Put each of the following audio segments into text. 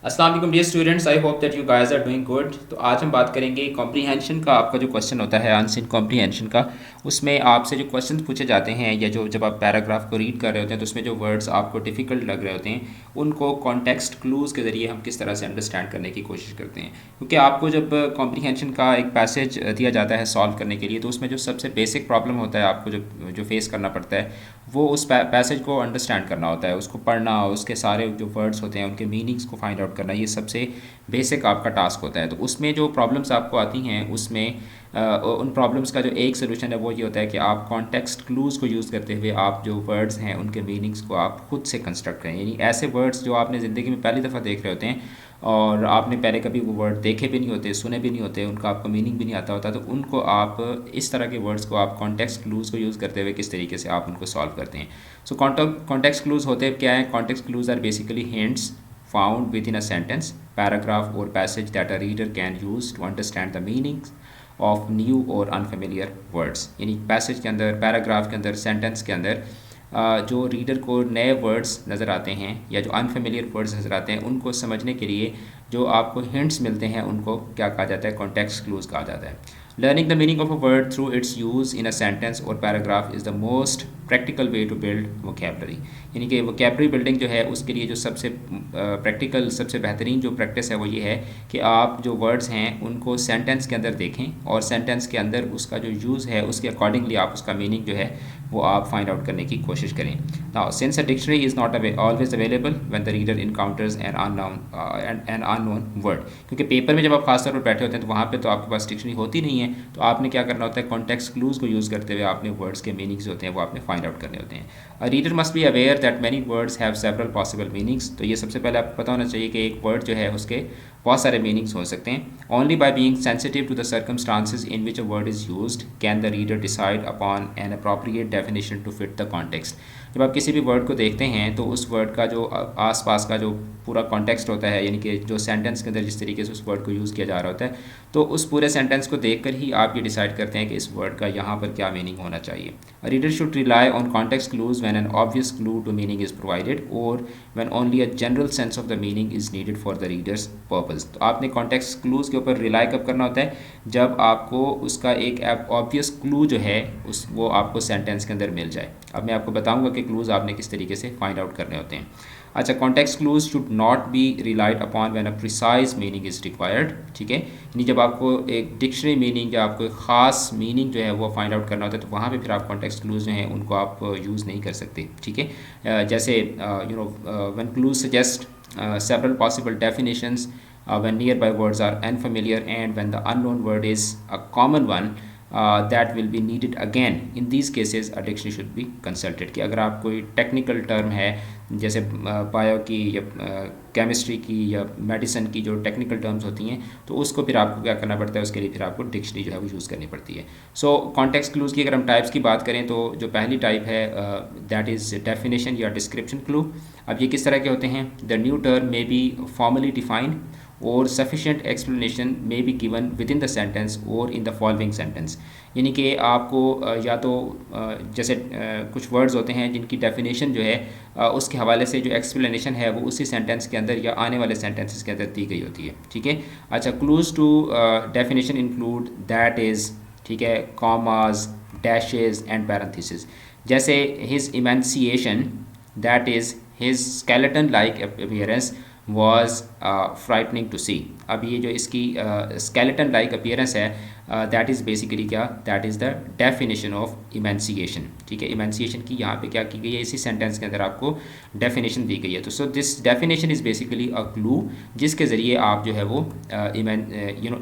अस्सलाम वालेकुम dear students, I hope that you guys are doing good. तो आज हम बात करेंगे कॉम्प्रीहेंशन का। आपका जो क्वेश्चन होता है अनसीन कॉम्प्रीहेंशन का, उसमें आपसे जो क्वेश्चन पूछे जाते हैं या जो जब आप पैराग्राफ को रीड कर रहे होते हैं तो उसमें जो वर्ड्स आपको डिफ़िकल्ट लग रहे होते हैं उनको कॉन्टेक्स्ट क्लूज़ के ज़रिए हम किस तरह से अंडरस्टैंड करने की कोशिश करते हैं। क्योंकि आपको जब कॉम्प्रीहेंशन का एक पैसेज दिया जाता है सॉल्व करने के लिए, तो उसमें जो सबसे बेसिक प्रॉब्लम होता है आपको जो जो फेस करना पड़ता है वो उस पैसेज को अंडरस्टैंड करना होता है, उसको पढ़ना, उसके सारे जो वर्ड्स होते हैं उनके मीनिंग्स को फाइंड आउट करना, ये सबसे बेसिक आपका टास्क होता है। तो उसमें जो प्रॉब्लम्स आपको आती हैं उसमें उन प्रॉब्लम्स का जो एक सोल्यूशन है वो ये होता है कि आप कॉन्टेक्स्ट क्लूज़ को यूज़ करते हुए आप जो वर्ड्स हैं उनके मीनिंग्स को आप खुद से कंस्ट्रक्ट करें। यानी ऐसे वर्ड्स जो आपने ज़िंदगी में पहली दफ़ा देख रहे होते हैं और आपने पहले कभी वो वर्ड देखे भी नहीं होते, सुने भी नहीं होते, उनका आपको मीनिंग भी नहीं आता होता, तो उनको आप इस तरह के वर्ड्स को आप कॉन्टेक्स्ट क्लूज़ को यूज़ करते हुए किस तरीके से आप उनको सॉल्व करते हैं। सो कॉन्टेक्स्ट क्लूज़ होते क्या हैं? Context clues are basically hints found within a sentence, paragraph or passage that a reader can use to understand the meanings of new or unfamiliar words। यानी पैसेज के अंदर, पैराग्राफ के अंदर, सेंटेंस के अंदर जो रीडर को नए वर्ड्स नज़र आते हैं या जो अनफेमिलियर वर्ड्स नज़र आते हैं उनको समझने के लिए जो आपको हिंट्स मिलते हैं उनको क्या कहा जाता है? कॉन्टेक्स्ट क्लूज़ कहा जाता है। Learning the meaning of a word through its use in a sentence or paragraph is the most practical way to build vocabulary। यानी कि vocabulary building जो है उसके लिए जो सबसे प्रैक्टिकल, सबसे बेहतरीन जो प्रैक्टिस है वो ये है कि आप जो वर्ड्स हैं उनको सेंटेंस के अंदर देखें और सेंटेंस के अंदर उसका जो यूज़ है उसके अकॉर्डिंगली आप उसका मीनिंग जो है वो आप फाइंड आउट करने की कोशिश करें। Now since a dictionary is not always available when the reader encounters an unknown word, क्योंकि पेपर में जब आप खास तौर पर बैठे होते हैं तो वहाँ पे तो आपके पास डिक्शनरी होती नहीं है, तो आपने क्या करना होता है? कॉन्टेक्स्ट क्लूज़ को यूज़ करते हुए आपने वर्ड्स के मीनिंग्स होते हैं वो आपने फाइंड आउट करने होते हैं। A reader must be aware that many words have several possible meanings. तो ये सबसे पहले आपको पता होना चाहिए कि एक वर्ड जो है उसके बहुत सारे मीनिंग्स हो सकते हैं। Only by being sensitive to the circumstances in which a word is used can the reader decide upon an appropriate definition to fit the context. जब आप किसी भी वर्ड को देखते हैं तो उस वर्ड का जो आसपास का जो पूरा कॉन्टेक्स्ट होता है, यानी कि जो सेंटेंस के अंदर जिस तरीके से उस वर्ड को यूज़ किया जा रहा होता है, तो उस पूरे सेंटेंस को देखकर ही आप ये डिसाइड करते हैं कि इस वर्ड का यहाँ पर क्या मीनिंग होना चाहिए। A reader should rely on context clues when an obvious clue to meaning is provided और when only a general sense of the meaning is needed for the reader's purpose. तो आपने context clues के ऊपर rely कब करना होता है? जब आपको उसका एक ऑब्वियस क्लू जो है उस वो आपको सेंटेंस के अंदर मिल जाए। अब मैं आपको बताऊंगा कि क्लूज़ आपने किस तरीके से फाइंड आउट करने होते हैं। अच्छा, context clues should not be relied upon when a precise meaning is required. ठीक है, यानी जब आपको एक डिक्शनरी मीनिंग या आपको एक ख़ास मीनिंग जो है वो फाइंड आउट करना होता है तो वहाँ पे फिर आप कॉन्टेक्स्ट क्लूज जो हैं उनको आप यूज़ नहीं कर सकते। ठीक है, जैसे when clues suggest several possible definitions when nearby words are unfamiliar and when the unknown word is a common one that will be needed again, in these cases a dictionary should be consulted। कि अगर आप कोई technical term है जैसे bio की या chemistry की या मेडिसिन की जो टेक्निकल टर्म्स होती हैं तो उसको फिर आपको क्या करना पड़ता है? उसके लिए फिर आपको डिक्शनरी जो है वो यूज़ करनी पड़ती है। सो कॉन्टेक्स्ट क्लूज़ की अगर हम टाइप्स की बात करें तो जो पहली टाइप है दैट इज़ डेफिनेशन या डिस्क्रिप्शन क्लू। अब ये किस तरह के होते हैं? The new term may be formally defined और sufficient explanation may be given within the sentence और इन द फॉलोइंग सेंटेंस। यानी कि आपको या तो जैसे कुछ वर्ड्स होते हैं जिनकी डेफिनेशन जो है उसके हवाले से जो एक्सप्लेनेशन है वो उसी सेंटेंस के अंदर या आने वाले सेंटेंसेस के अंदर दी गई होती है। ठीक है, अच्छा, clues to definition include that is, ठीक है, कॉमाज, डैशेज एंड पैरेंथेसिस। जैसे his emaciation, that is his skeleton like appearance was frightening to see। अब ये जो इसकी skeleton like appearance है that is basically क्या? that is the definition of emaciation। ठीक है, emaciation की यहाँ पे क्या की गई है? इसी सेंटेंस के अंदर आपको definition दी गई है। तो so this definition is basically a clue जिसके ज़रिए आप जो है वो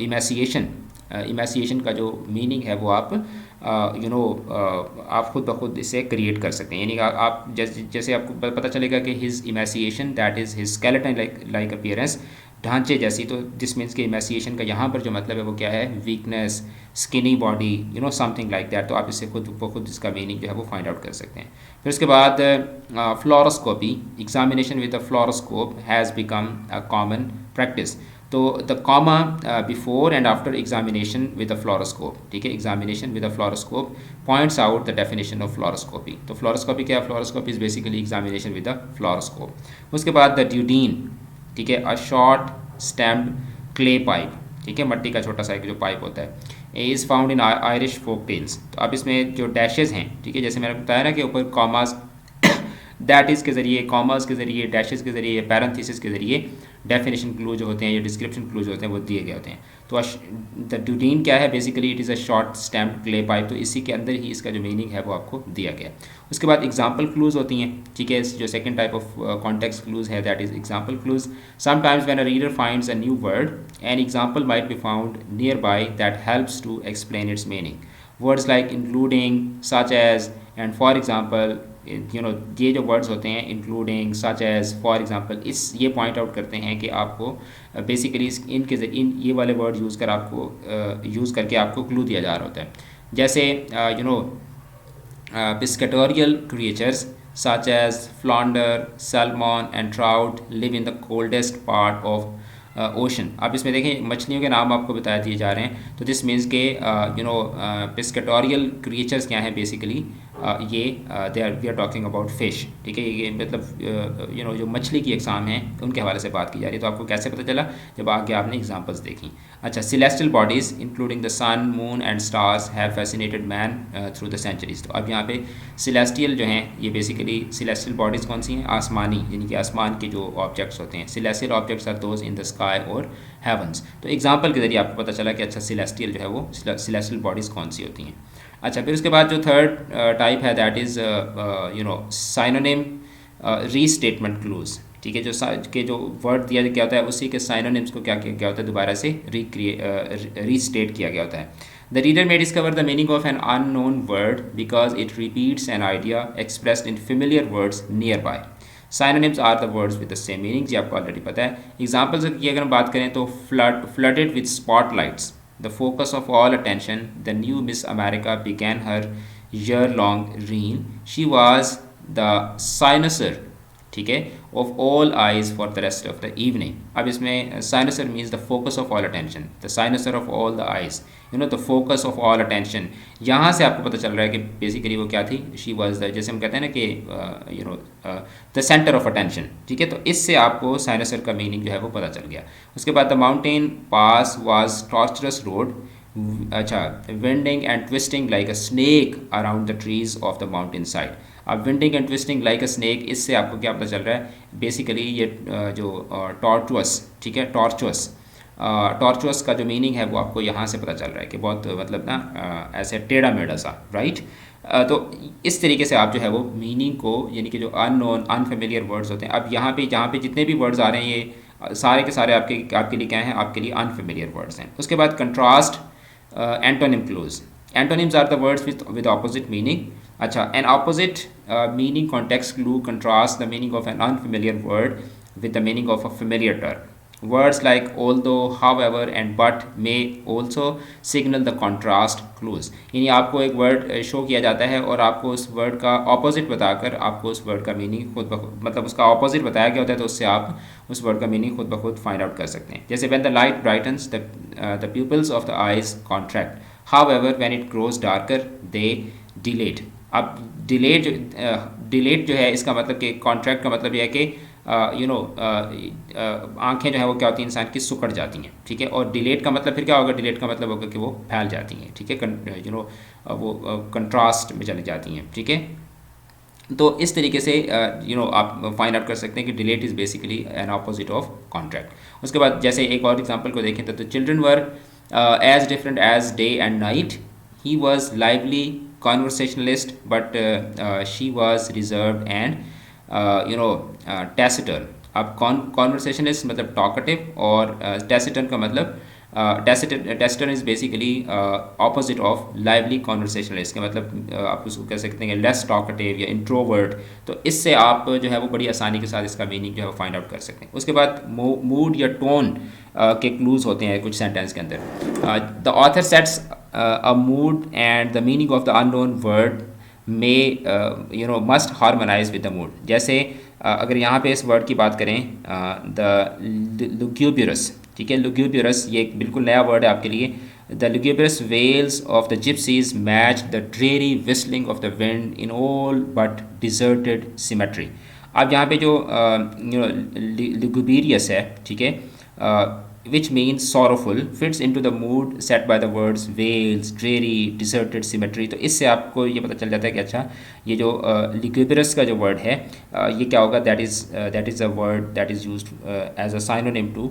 emaciation का जो मीनिंग है वो आप आप खुद ब खुद इसे क्रिएट कर सकते हैं। यानी आप जैसे आपको पता चलेगा कि his emaciation that is his skeleton like appearance, ढांचे जैसी। तो दिस मीन्स कि इमेसिएशन का यहाँ पर जो मतलब है वो क्या है? Weakness, skinny body, something like that. तो आप इससे खुद ब खुद इसका मीनिंग जो है वो फाइंड आउट कर सकते हैं। फिर उसके बाद fluoroscopy, examination with the fluoroscope has become a common practice. तो the comma before and after examination with a fluoroscope, ठीक है, examination with a fluoroscope points out the definition of fluoroscopy. तो फ्लोरोस्कोपी क्या है? Fluoroscopy is basically examination with a fluoroscope. उसके बाद the dudeen, ठीक है, a short stemmed clay pipe, ठीक है, मिट्टी का छोटा सा एक जो पाइप होता है, is found in Irish folk tales. तो अब इसमें जो डैशेज़ हैं, ठीक है, जैसे मैंने बताया ना कि ऊपर कॉमास दैट इज़ के ज़रिए, कॉमास के ज़रिए, डैशेज़ के ज़रिए, पैरेंथेसिस के ज़रिए डेफिनेशन क्लू जो होते हैं या डिस्क्रिप्शन क्लू जो होते हैं वो दिए गए होते हैं। तो द ड्यूटीन क्या है, basically it is a short stamped clay pipe, तो इसी के अंदर ही इसका जो मीनिंग है वो आपको दिया गया है। उसके बाद एग्जाम्पल क्लूज़ होती हैं, ठीक है, जो second type of context clues है that is example clues. Sometimes when a reader finds a new word an example might be found nearby that helps to explain its meaning. Words like including, such as and for example, ये जो words होते हैं including, such as, for example, इस ये point out करते हैं कि आपको बेसिकली इन ये वाले वर्ड यूज़ कर आपको यूज़ करके आपको क्लू दिया जा रहा होता है। जैसे piscatorial creatures such as flounder, salmon and trout live in the coldest part of ocean. अब इसमें देखें मछलियों के नाम आपको बता दिए जा रहे हैं, तो दिस मीन्स के पिस्केटोरियल क्रिएचर्स क्या हैं बेसिकली, ये we are talking about fish, ठीक है, ये मतलब जो मछली की अक़साम हैं उनके हवाले से बात की जा रही है। तो आपको कैसे पता चला, जब आगे आपने एग्जांपल्स देखी। अच्छा, celestial bodies including the sun, moon and stars have fascinated man through the centuries. तो अब यहाँ पे सिलेस्टियल जो हैं ये बेसिकली सिलेस्टियल बॉडीज़ कौन सी हैं, आसमानी, यानी कि आसमान के जो ऑब्जेक्ट्स होते हैं। Celestial objects are those in the sky और हेवंस। तो एग्जाम्पल के ज़रिए आपको पता चला कि अच्छा सिलेस्टियल जो है वो सिलेस्टियल बॉडीज़ कौन सी होती हैं। अच्छा, फिर उसके बाद जो थर्ड टाइप है that is synonym restatement clues, ठीक है, जो वर्ड दिया गया होता है उसी के साइनोनिम्स को क्या किया गया होता है, दोबारा से रीस्टेट किया गया होता है। The reader may discover the meaning of an unknown word because it repeats an idea expressed in familiar words nearby. Synonyms are the words with the same meanings, ये आपको ऑलरेडी पता है। एग्जाम्पल्स की अगर हम बात करें तो flooded with spotlights, the focus of all attention, the new Miss America began her year-long reign. She was the cynosure, ठीक है, of all eyes for the rest of the evening. अब इसमें cynosure means the focus of all attention, the cynosure of all the eyes, the focus of all attention. यहाँ से आपको पता चल रहा है कि बेसिकली वो क्या थी, शी वॉज द, जैसे हम कहते हैं ना कि द सेंटर ऑफ अटेंशन, ठीक है। तो इससे आपको साइनसर का मीनिंग जो है वो पता चल गया। उसके बाद the mountain pass was torturous road, अच्छा, winding and twisting like a snake around the trees of the mountain side. अब winding and twisting like a snake, इससे आपको क्या पता चल रहा है, बेसिकली ये जो टॉर्चुअस, ठीक है, टॉर्चुअस का जो मीनिंग है वो आपको यहाँ से पता चल रहा है कि बहुत मतलब ना ऐसे टेढ़ा मेढ़ा सा, राइट। तो इस तरीके से आप जो है वो मीनिंग को, यानी कि जो अननोन अनफेमिलियर वर्ड्स होते हैं, अब यहाँ पे जितने भी वर्ड्स आ रहे हैं ये सारे के सारे आपके लिए क्या हैं, आपके लिए अनफेमिलियर वर्ड्स हैं। उसके बाद contrast, antonym clues. Antonyms are the words with opposite meaning. अच्छा, an opposite meaning context clue contrast the meaning of an unfamiliar word with the meaning of a familiar term. Words like although, however and but may also signal the contrast clues. यानी आपको एक word show किया जाता है और आपको उस word का ऑपोजिट बताकर आपको उस वर्ड का मीनिंग खुद ब खुद, मतलब उसका ऑपोजिट बताया गया होता है, तो उससे आप उस वर्ड का मीनिंग खुद ब खुद फाइंड आउट कर सकते हैं। जैसे when the light brightens the pupils of the eyes contract, however when it grows darker they dilate. अब डिलेट जो है इसका मतलब कि कॉन्ट्रैक्ट का मतलब यह है कि आँखें जो है वो क्या होती हैं, इंसान की सुकड़ जाती हैं, ठीक है। और डिलेट का मतलब फिर क्या होगा, डिलेट का मतलब होगा कि वो फैल जाती हैं, ठीक है, वो कंट्रास्ट में चली जाती हैं, ठीक है। तो इस तरीके से आप फाइंड आउट कर सकते हैं कि dilate is basically an opposite of contract. उसके बाद जैसे एक और एग्जांपल को देखें तो children were as different as day and night, he was lively conversationalist but she was reserved and taciturn। अब conversationalist मतलब talkative और taciturn का मतलब taciturn is basically opposite of lively conversationalist के मतलब आप उसको कह सकते हैं less talkative या introvert। तो इससे आप जो है वो बड़ी आसानी के साथ इसका मीनिंग जो है वो फाइंड आउट कर सकते हैं। उसके बाद मूड या टोन के क्लूज होते हैं कुछ सेंटेंस के अंदर। The author sets a mood and the meaning of the unknown word may must harmonize with the mood। जैसे अगर यहाँ पे इस वर्ड की बात करें द लुग्यूबरस, ठीक है, लुग्यूबरस ये एक बिल्कुल नया वर्ड है आपके लिए। The lugubrious wails of the gypsies match the dreary whistling of the wind in all but deserted cemetery. अब यहाँ पे जो लुगुबेरियस है, ठीक है, which means sorrowful, fits into the mood set by the words veils, dreary, deserted, symmetry। तो इससे आपको ये पता चल जाता है कि अच्छा ये जो lugubrious का जो वर्ड है ये क्या होगा, that is a word that is used as a synonym to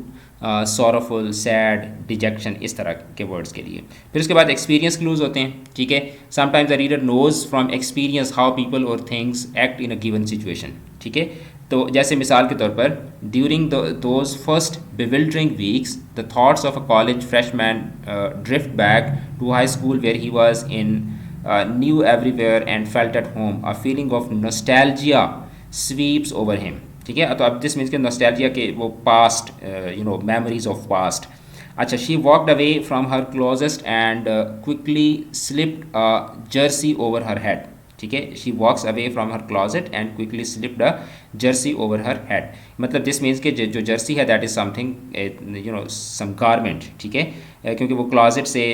sorrowful, sad, dejection, इस तरह के वर्ड्स के लिए। फिर उसके बाद एक्सपीरियंस क्लूज होते हैं, ठीक है। Sometimes the reader knows from experience how people और things act in a given situation, ठीक है। तो जैसे मिसाल के तौर पर during those first bewildering weeks the thoughts of a college freshman drift back to high school where he was in knew everywhere and felt at home, a feeling of nostalgia sweeps over him, ठीक है। तो अब this means के nostalgia के वो past memories of past. अच्छा, she walked away from her closest and quickly slipped a jersey over her head, ठीक है। She walks away from her closet and quickly slipped a jersey over her head, मतलब this means के जो jersey है that is something some garment, ठीक है। क्योंकि वो क्लॉजेट से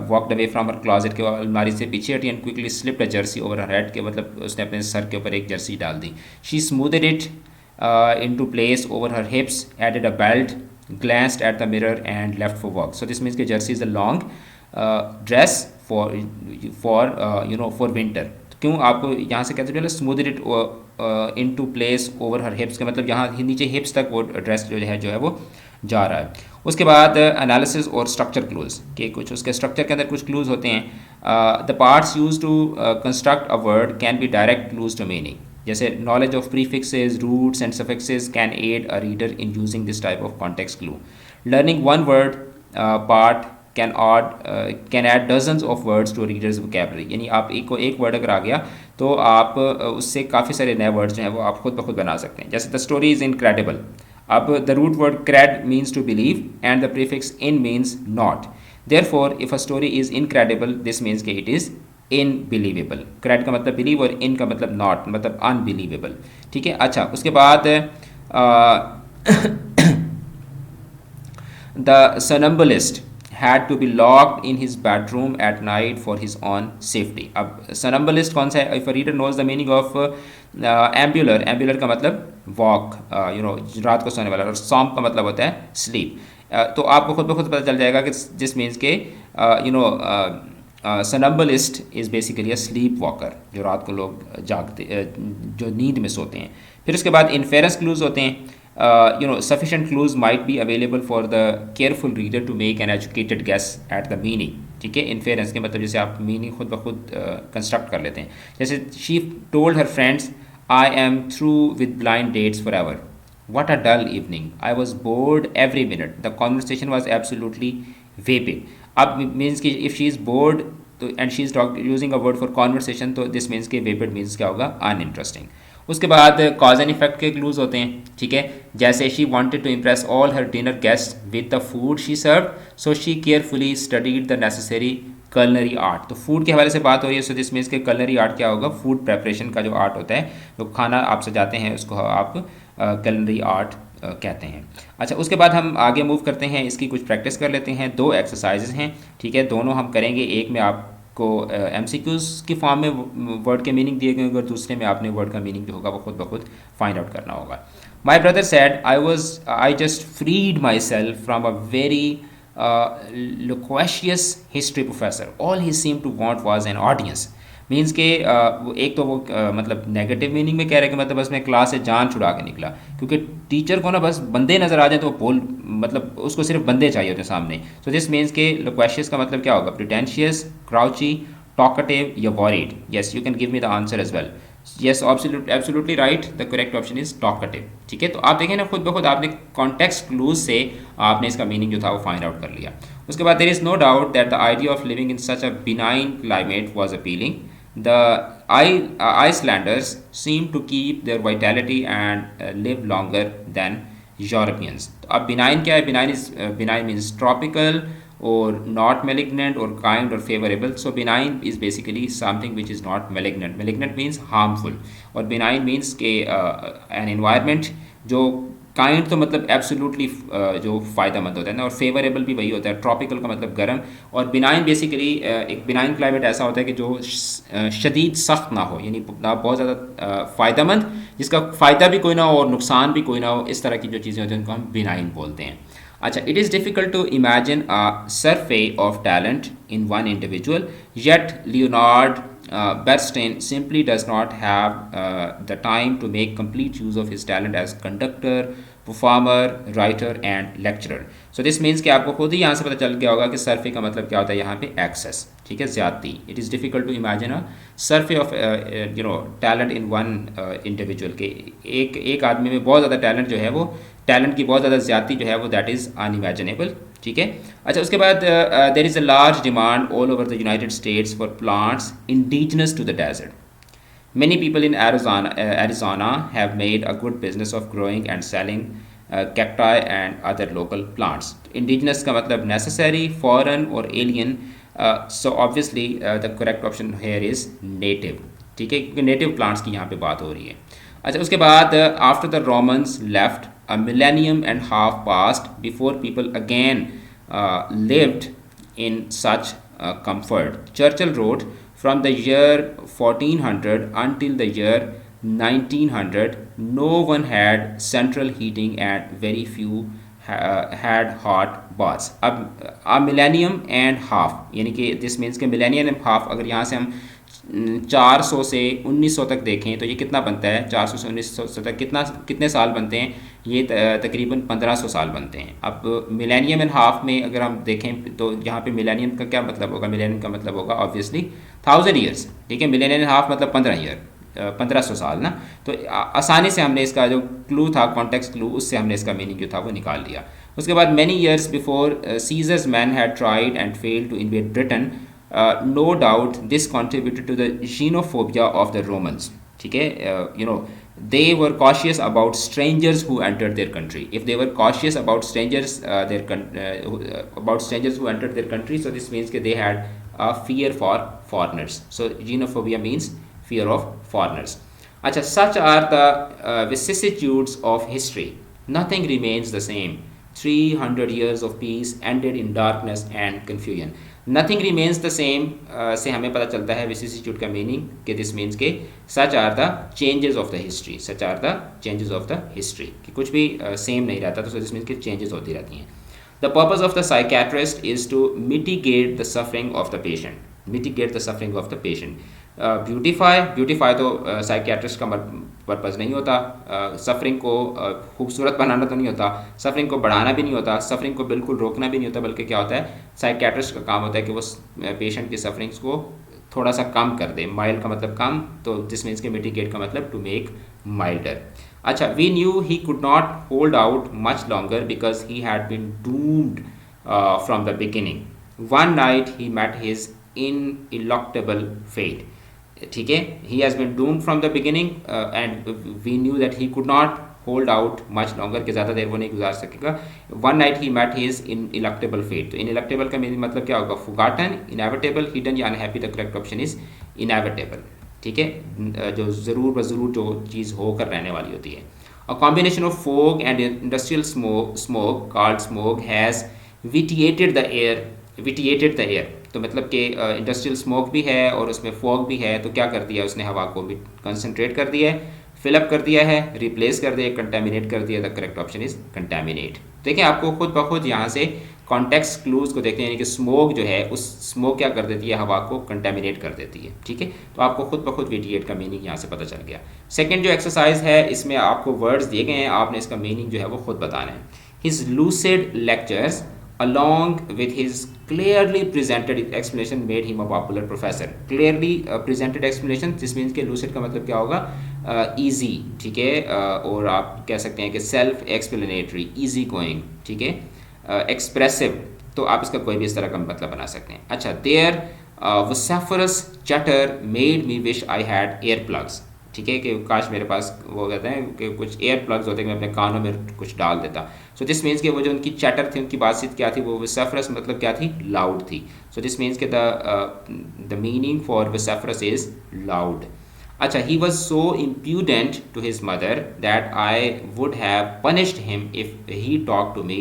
walked away from her closet के अलमारी से पीछे हटी and quickly slipped a jersey over her head के मतलब उसने अपने सर के ऊपर एक जर्सी डाल दी। She smoothed it into place over her hips, added a belt, glanced at the mirror and left for work. So this means that jersey is a long dress for winter। तो क्यों आपको यहाँ से कहते हैं smooth it into place over हर हिप्स, का मतलब यहाँ नीचे हिप्स तक वो ड्रेस जो है वो जा रहा है। उसके बाद एनालिसिस और स्ट्रक्चर क्लूज के कुछ उसके स्ट्रक्चर के अंदर कुछ क्लूज होते हैं। The parts use to construct a word can be direct clues to meaning, जैसे knowledge of prefixes, roots and suffixes can aid a reader in using this type of context clue. Learning one word part can add dozens of words to readers vocabulary, यानी आप एक word अगर आ गया तो आप उससे काफ़ी सारे नए वर्ड्स जो हैं वो आप खुद ब खुद बना सकते हैं। जैसे द स्टोरी इज़ इनक्रेडिबल, अब the root word cred means to believe and the prefix in means not, therefore if a story is incredible this means के इट इज़ इनबिलीवेबल। क्रेड का मतलब बिलीव और इन का मतलब नॉट, मतलब unbelievable, ठीक है। अच्छा, उसके बाद the सनम्बलिस्ट had to be locked in his bedroom at night for his own safety। अब सनम्बलिस्ट कौन सा है? if a reader knows the meaning of ambular, ambular का मतलब वॉक, रात को सोने वाला, और सॉम्प का मतलब होता है स्लीप। तो आपको खुद ब खुद पता चल जाएगा कि जिस मीन्स के somnambulist is basically a sleepwalker, जो रात को लोग जो नींद में सोते हैं। फिर उसके बाद इन्फेरेंस क्लूज होते हैं। Sufficient clues might be available for the careful reader to make an educated guess at the meaning, ठीक है। इन्फेरेंस के मतलब जैसे आप मीनिंग खुद ब खुद कंस्ट्रक्ट कर लेते हैं। जैसे she told her friends I am through with blind dates forever, what a dull evening, I was bored every minute, the conversation was absolutely vapid। अब मीन्स कि इफ़ शी इज़ बोर्ड तो and she is using a word for conversation, तो this means के vapid means क्या होगा, uninteresting. उसके बाद cause and effect के क्लूज होते हैं, ठीक है। जैसे she wanted to impress all her dinner guest with the food she serve, so she carefully studied the necessary culinary art. तो फूड के हवाले से बात हो रही है, सो दिस मीन्स के कलनरी आर्ट क्या होगा, फूड प्रेपरेशन का जो आर्ट होता है, जो खाना आप सजाते हैं उसको आप कलनरी आर्ट कहते हैं। अच्छा, उसके बाद हम आगे मूव करते हैं, इसकी कुछ प्रैक्टिस कर लेते हैं। दो एक्सरसाइजेज हैं, ठीक है, दोनों हम करेंगे। एक में आपको MCQs की फॉर्म में वर्ड के मीनिंग दिए गए होंगे और दूसरे में आपने वर्ड का मीनिंग जो होगा वो खुद ब खुद फाइंड आउट करना होगा। My brother said I just freed myself from a very loquacious history professor, all he seemed to want was an audience। Means के एक तो वो मतलब नेगेटिव मीनिंग में कह रहे हैं कि मतलब बस मैं क्लास से जान छुड़ा के निकला, क्योंकि टीचर को ना बस बंदे नज़र आ जाए तो वो मतलब उसको सिर्फ बंदे चाहिए होते सामने। सो दिस मीन्स के लोक्वेशियस का मतलब क्या होगा, प्रिटेंशियस, क्राउची, टॉकेटिव या worried. Yes, you can give me the answer as well. Yes, absolutely right, the correct option is talkative, ठीक है। तो आप देखें ना खुद ब खुद आपने कॉन्टेक्स्ट क्लूज से आपने इसका मीनिंग जो था वो फाइंड आउट कर लिया। उसके बाद there is no doubt that the idea of living in such a benign climate was appealing. The Icelanders seem to keep their vitality and live longer than Europeans। तो अब benign क्या है, benign means tropical or not malignant or kind or favorable। So benign is basically something which is not malignant। Malignant means harmful और benign means के an environment जो kind तो मतलब absolutely जो फ़ायदेमंद होता है ना, और फेवरेबल भी वही होता है। ट्रॉपिकल का मतलब गर्म, और बिनाइन बेसिकली एक बिनाइन क्लाइमेट ऐसा होता है कि जो शदीद सख्त ना हो, यानी ना बहुत ज़्यादा फ़ायदेमंद, जिसका फ़ायदा भी कोई ना हो और नुकसान भी कोई ना हो, इस तरह की जो चीज़ें होती हैं उनको हम बिनाइन बोलते हैं। अच्छा, it is difficult to imagine a survey of talent in one individual, yet Leonard Bernstein simply does not have the time to make complete use of his talent as conductor, performer, writer and lecturer. So this means कि आपको खुद ही यहाँ से पता चल गया होगा कि सर्फे का मतलब क्या होता है यहाँ पे एक्सेस, ठीक है, ज़्यादती। It is difficult to imagine a surfeit of talent in one individual के एक आदमी में बहुत ज़्यादा टैलेंट जो है वो टैलेंट की बहुत ज़्यादा ज़्यादती जो है वो दैट इज़ अनइमेजिनेबल, ठीक है। अच्छा, उसके बाद there is a large demand all over the United States for plants indigenous to the desert. Many people in Arizona have made a good business of growing and selling cacti and other local plants. Indigenous का मतलब necessary, foreign और alien. So obviously the correct option here is native, ठीक है, क्योंकि native plants की यहाँ पे बात हो रही है। अच्छा, उसके बाद after the Romans left, a millennium and half passed before people again lived in such comfort. Churchill wrote, from the year 1400 until the year 1900, no one had central heating and very few had hot baths. अब millennium and half, यानी कि this means कि millennium and half, अगर यहाँ से हम 400 से 1900 तक देखें तो ये कितना बनता है, 400 से 1900 तक कितने साल बनते हैं, ये तकरीबन 1500 साल बनते हैं। अब मिलेनियम एंड हाफ में अगर हम देखें तो यहाँ पे मिलेनियम का क्या मतलब होगा, मिलेनियम का मतलब होगा ऑब्वियसली 1000 ईयर्स, ठीक है। मिलेनियम एंड हाफ मतलब 15 ईयर, 1500 साल ना। तो आसानी से हमने इसका जो क्लू था, कॉन्टेक्स्ट क्लू, उससे हमने इसका मीनिंग जो था वो निकाल लिया। उसके बाद many years before Caesar's man had tried and failed to invade Britain, no doubt this contributed to the xenophobia of the Romans, ठीक है। They were cautious about strangers who entered their country. If they were cautious about strangers who entered their country, so this means that they had a fear for foreigners. So xenophobia means fear of foreigners. अच्छा, such are the vicissitudes of history. Nothing remains the same. 300 years of peace ended in darkness and confusion. Nothing remains the same से हमें पता चलता है vicissitude का meaning कि this means के such are the changes of the history, such are the changes of the history, कि कुछ भी सेम नहीं रहता, तो दिस मीन्स के चेंजेस होती रहती हैं। The purpose of the psychiatrist is to mitigate the suffering of the patient, mitigate the suffering of the patient. Beautify तो साइकेट्रिस्ट का पर्पज़ नहीं होता, सफरिंग को खूबसूरत बनाना तो नहीं होता, सफरिंग को बढ़ाना भी नहीं होता, सफरिंग को बिल्कुल रोकना भी नहीं होता, बल्कि क्या होता है, साइकेट्रिस्ट का काम होता है कि वो पेशेंट की सफरिंग्स को थोड़ा सा कम कर दे। माइल्ड का मतलब कम, तो दिस मीन्स के मिटिगेट का मतलब टू मेक माइल्डर। अच्छा, we knew he could not hold out much longer because he had been doomed from the beginning. One night he met his ineluctable fate, ठीक है। He has been doomed from the beginning and we knew that he could not hold out much longer, कि ज़्यादा देर वो नहीं गुजार सकेगा। One night he met his ineluctable fate, तो ineluctable का मीनिंग मतलब क्या होगा, forgotten, inevitable, hidden या unhappy। The correct option is inevitable, ठीक है, जो ज़रूर ब जो चीज़ होकर रहने वाली होती है। A combination of fog and industrial smoke called smog has vitiated the air, तो मतलब कि इंडस्ट्रियल स्मोक भी है और उसमें फॉग भी है, तो क्या कर दिया उसने, हवा को भी कंसनट्रेट कर दिया है, फिलअप कर दिया है, रिप्लेस कर दिया, कंटेमिनेट कर दिया। The correct option is contaminate. देखिए, आपको खुद ब खुद यहाँ से कॉन्टेक्स्ट क्लूज को देखते हैं, यानी कि स्मोक जो है, उस स्मोक क्या कर देती है, हवा को कंटेमिनेट कर देती है, ठीक है। तो आपको खुद ब खुद विटिएट का मीनिंग यहाँ से पता चल गया। सेकेंड जो एक्सरसाइज है, इसमें आपको वर्ड्स दिए गए हैं, आपने इसका मीनिंग जो है वो खुद बताना है। His lucid lectures along with his clearly presented explanation made him a popular professor. Clearly presented explanation, this means कि lucid का मतलब क्या होगा, easy, ठीक है, और आप कह सकते हैं कि self explanatory, easy going, ठीक है, expressive, तो आप इसका कोई भी इस तरह का मतलब बना सकते हैं। अच्छा, their vociferous chatter made me wish I had earplugs, ठीक है, कि काश मेरे पास वो कहते हैं कि कुछ एयर प्लग्स होते हैं कि मैं अपने कानों में कुछ डाल देता। सो दिस मीन्स कि वो जो उनकी चैटर थी, उनकी बातचीत क्या थी, वो विसफरस मतलब क्या थी, लाउड थी। सो दिस मीन्स कि the meaning for vociferous is loud. अच्छा, he was so impudent to his mother that I would have punished him if he talk to me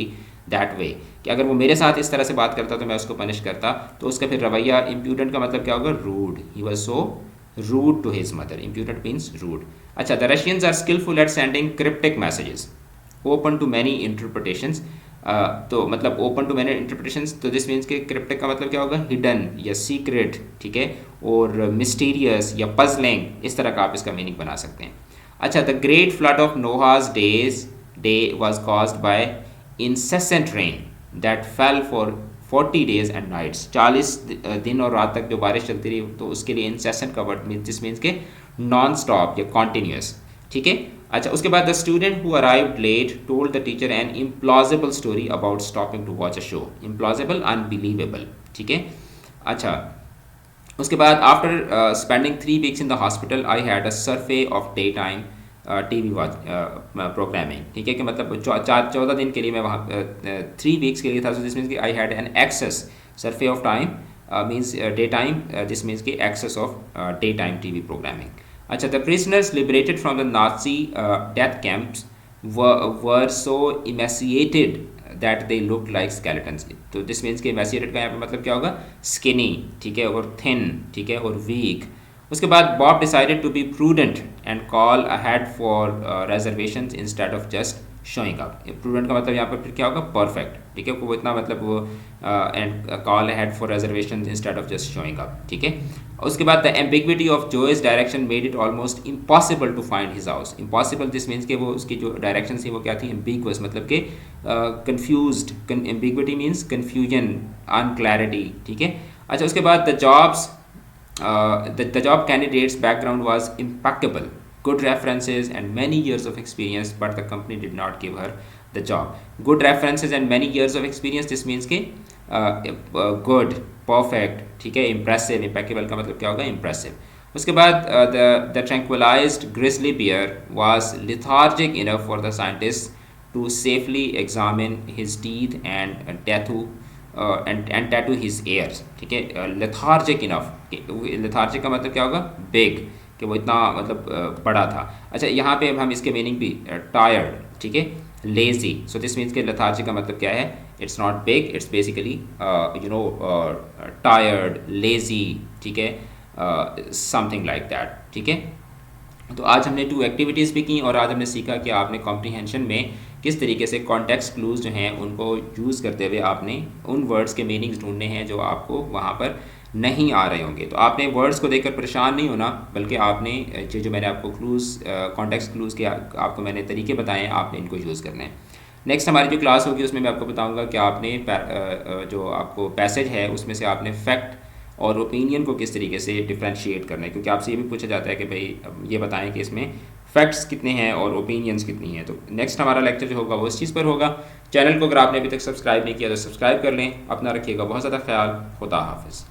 that way, कि अगर वो मेरे साथ इस तरह से बात करता तो मैं उसको पनिश करता। तो उसका फिर रवैया, इम्प्यूडेंट का मतलब क्या होगा, rude. He was so rude to his mother, impudent means rude. अच्छा, the Russians are skillful at sending cryptic messages open to many interpretations. तो मतलब ओपन टू मैनी इंटरप्रिटेशंस, तो दिस मीन्स के क्रिप्टिक का मतलब क्या होगा, हिडन या सीक्रेट, ठीक है, और मिस्टीरियस या पजलिंग, इस तरह का आप इसका मीनिंग बना सकते हैं। अच्छा, the great flood of Noah's day was caused by incessant rain that fell for 40 days and nights, 40 दिन और रात तक जो बारिश चलती रही, तो उसके लिए इंसेसेंट का वर्ड दिस मीन्स के नॉन स्टॉप या कॉन्टीन्यूस, ठीक है। अच्छा, उसके बाद the student who arrived late told the teacher an implausible story about stopping to watch a show. Implausible, unbelievable, ठीक है। अच्छा, उसके बाद after spending 3 weeks in the hospital I had a surfeit of daytime TV watch programming, ठीक है, कि मतलब 14 दिन के लिए मैं वहाँ 3 weeks के लिए था। दिस मीन्स कि I had an excess, surfeit of time means daytime, this means कि excess of daytime TV programming. अच्छा, the prisoners liberated from the Nazi death camps were so emaciated that they look like skeletons. तो this means के emaciated का यहाँ पे मतलब क्या होगा, स्किनी, ठीक है, और थिन, ठीक है, और वीक। उसके बाद Bob decided to be prudent and call ahead for reservations instead of just showing up. Prudent का मतलब यहाँ पर फिर क्या होगा, परफेक्ट, ठीक है, वो इतना मतलब वो and call ahead for reservation instead of just showing up, ठीक है। उसके बाद the ambiguity of Joe's direction made it almost impossible to find his house. Impossible, this means के वो उसकी जो डायरेक्शन थी वो क्या थी, एम्बिगुअस, मतलब कि confused. Ambiguity means confusion, unclarity, ठीक है। अच्छा, उसके बाद the jobs the job candidate's background was impeccable, good references and many years of experience, but the company did not give her the job. Good references and many years of experience, this means कि good, perfect, ठीक है, impressive, impeccable का मतलब क्या होगा, impressive। उसके बाद the tranquilized grizzly bear was lethargic enough for the scientists to safely examine his teeth and and tattoo his ears, ठीक है। लेथार्जिक इनफ, लेथार्जिक का मतलब क्या होगा, बिग, कि वो इतना मतलब बड़ा था। अच्छा, यहाँ पे अब हम इसके मीनिंग भी, टायर्ड, ठीक है, लेजी। सो दिस मीन्स के लेथार्जिक का मतलब क्या है, it's not big, it's basically you know tired, lazy, ठीक है, समथिंग लाइक दैट, ठीक है। तो आज हमने 2 एक्टिविटीज़ भी की और आज हमने सीखा कि आपने कॉम्प्रीहेंशन में किस तरीके से कॉन्टेक्स्ट क्लूज जो हैं उनको यूज़ करते हुए आपने उन वर्ड्स के मीनिंग्स ढूंढने हैं जो आपको वहाँ पर नहीं आ रहे होंगे। तो आपने वर्ड्स को देखकर परेशान नहीं होना, बल्कि आपने जो मैंने आपको क्लूज़, कॉन्टेक्स्ट क्लूज़ के आपको मैंने तरीके बताए हैं, आपने इनको यूज़ करने हैं। नेक्स्ट हमारी जो क्लास होगी उसमें मैं आपको बताऊँगा कि आपने जो आपको पैसेज है उसमें से आपने फैक्ट और ओपिनियन को किस तरीके से डिफ्रेंशिएट करना है, क्योंकि आपसे ये भी पूछा जाता है कि भाई ये बताएं कि इसमें फैक्ट्स कितने हैं और ओपिनियंस कितनी हैं। तो नेक्स्ट हमारा लेक्चर जो होगा वो इस चीज़ पर होगा। चैनल को अगर आपने अभी तक सब्सक्राइब नहीं किया तो सब्सक्राइब कर लें। अपना रखिएगा बहुत ज़्यादा ख्याल। खुदा हाफिज़।